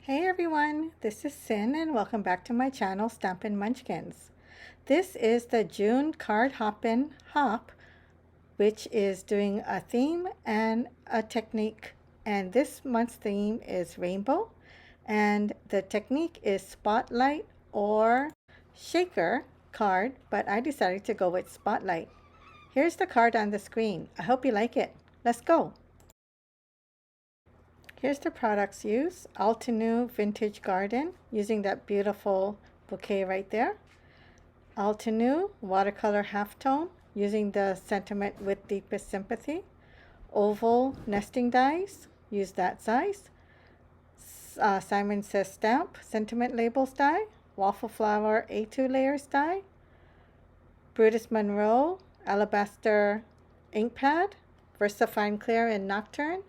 Hey everyone, this is Sin and welcome back to my channel Stampin' Munchkins. This is the June Card Hoppin' Hop, which is doing a theme and a technique. And this month's theme is rainbow and the technique is spotlight or shaker card, but I decided to go with spotlight. Here's the card on the screen. I hope you like it. Let's go. Here's the products used. Altenew Vintage Garden, using that beautiful bouquet right there. Altenew Watercolor Halftone, using the Sentiment with Deepest Sympathy. Oval Nesting Dies, use that size. Simon Says Stamp Sentiment Labels die. Waffle Flower A2 Layers die. Brutus Monroe Alabaster Ink Pad. VersaFine Clear and Nocturne.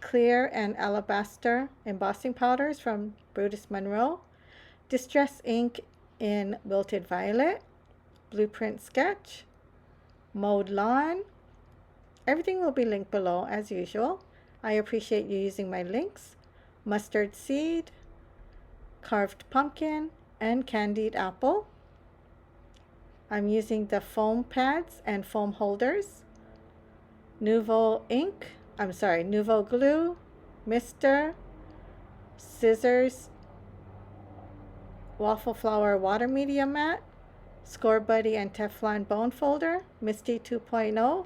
Clear and Alabaster embossing powders from Brutus Monroe, Distress ink in Wilted Violet, Blueprint Sketch, Mode Lawn. Everything will be linked below as usual. I appreciate you using my links. Mustard Seed, Carved Pumpkin, and Candied Apple. I'm using the foam pads and foam holders. Nouveau Glue, Mister, Scissors, Waffle Flower Water Media Mat, Score Buddy and Teflon Bone Folder, Misty 2.0,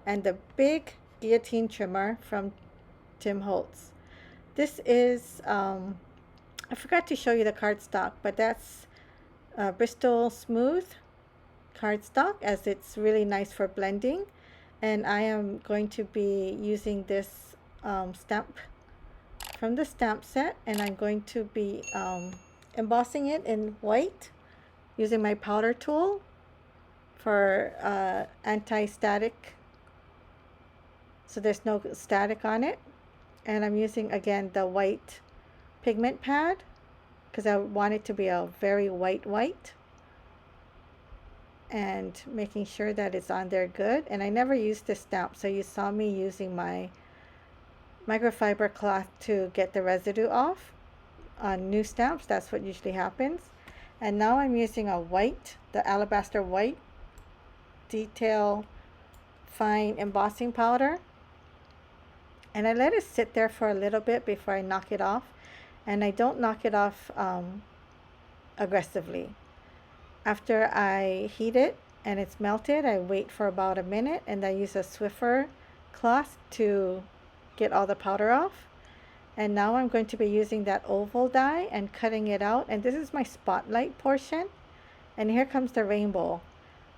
and the big guillotine trimmer from Tim Holtz. This is, I forgot to show you the cardstock, but that's Bristol Smooth cardstock, as it's really nice for blending. And I am going to be using this stamp from the stamp set, and I'm going to be embossing it in white using my powder tool for anti-static, so there's no static on it. And I'm using again the white pigment pad because I want it to be a very white, and making sure that it's on there good. And I never used this stamp, so you saw me using my microfiber cloth to get the residue off on new stamps. That's what usually happens. And now I'm using the alabaster white detail fine embossing powder, and I let it sit there for a little bit before I knock it off. And I don't knock it off aggressively. After I heat it and it's melted, I wait for about a minute, and I use a Swiffer cloth to get all the powder off. And now I'm going to be using that oval die and cutting it out. And this is my spotlight portion. And here comes the rainbow.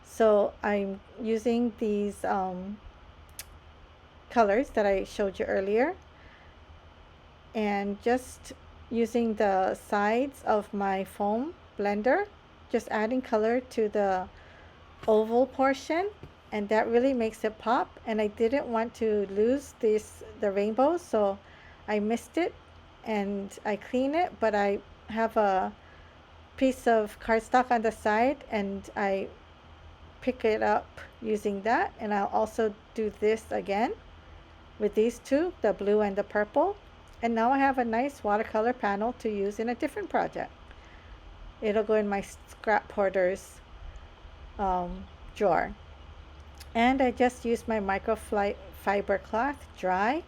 So I'm using these colors that I showed you earlier, and just using the sides of my foam blender, just adding color to the oval portion, and that really makes it pop. And I didn't want to lose the rainbow, so I missed it and I clean it, but I have a piece of cardstock on the side and I pick it up using that. And I'll also do this again with these two, the blue and the purple. And now I have a nice watercolor panel to use in a different project. It'll go in my scrap hoarders drawer. And I just used my microfiber cloth dry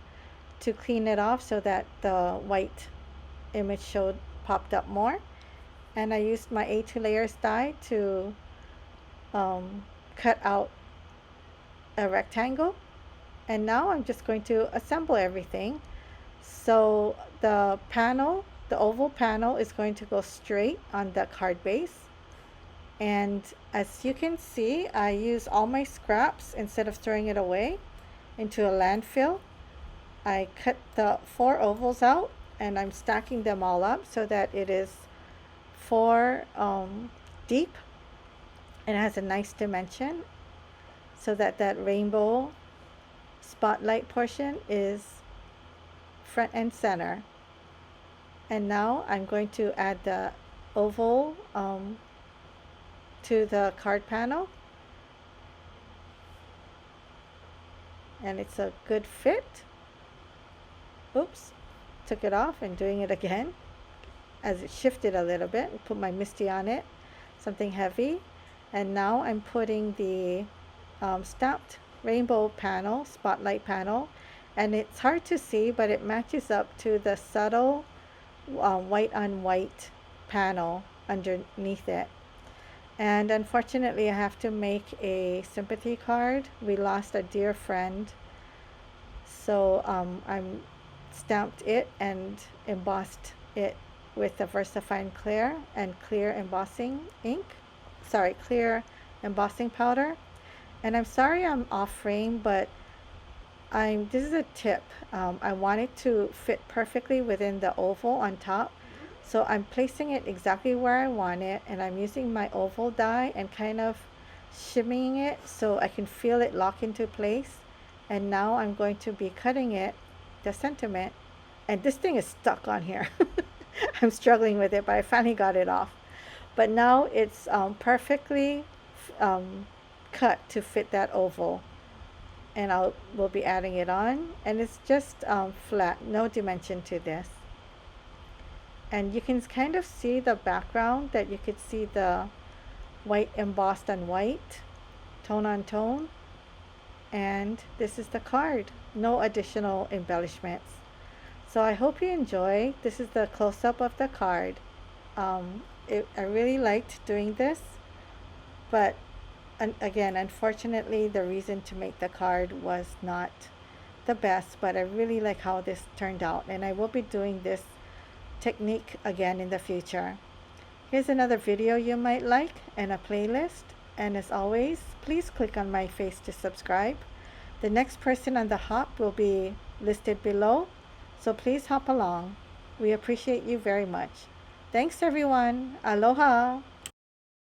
to clean it off so that the white image popped up more. And I used my A2 layers die to cut out a rectangle. And now I'm just going to assemble everything. So the oval panel is going to go straight on the card base. And as you can see, I use all my scraps instead of throwing it away into a landfill. I cut the 4 ovals out and I'm stacking them all up so that it is 4 deep, and it has a nice dimension, so that rainbow spotlight portion is front and center. And now I'm going to add the oval to the card panel, and it's a good fit. Oops, took it off and doing it again. as it shifted a little bit. Put my Misty on it, something heavy. And now I'm putting the stamped rainbow panel, spotlight panel. And it's hard to see, but it matches up to the subtle white on white panel underneath it. And unfortunately, I have to make a sympathy card. We lost a dear friend. So I'm stamped it and embossed it with the VersaFine Clear and clear embossing ink. Sorry, clear embossing powder. And I'm sorry I'm off frame, but this is a tip. I want it to fit perfectly within the oval on top. So I'm placing it exactly where I want it, and I'm using my oval die and kind of shimmying it so I can feel it lock into place. And now I'm going to be cutting it, the sentiment, and this thing is stuck on here. I'm struggling with it, but I finally got it off. But now it's perfectly cut to fit that oval. And we'll be adding it on, and it's just flat, no dimension to this. And you can kind of see the background, that you could see the white embossed on white, tone on tone. And this is the card, no additional embellishments. So I hope you enjoy. This is the close-up of the card. I really liked doing this, but again, unfortunately, the reason to make the card was not the best, but I really like how this turned out, and I will be doing this technique again in the future. Here's another video you might like and a playlist, and as always, please click on my face to subscribe. The next person on the hop will be listed below, so please hop along. We appreciate you very much. Thanks everyone. Aloha.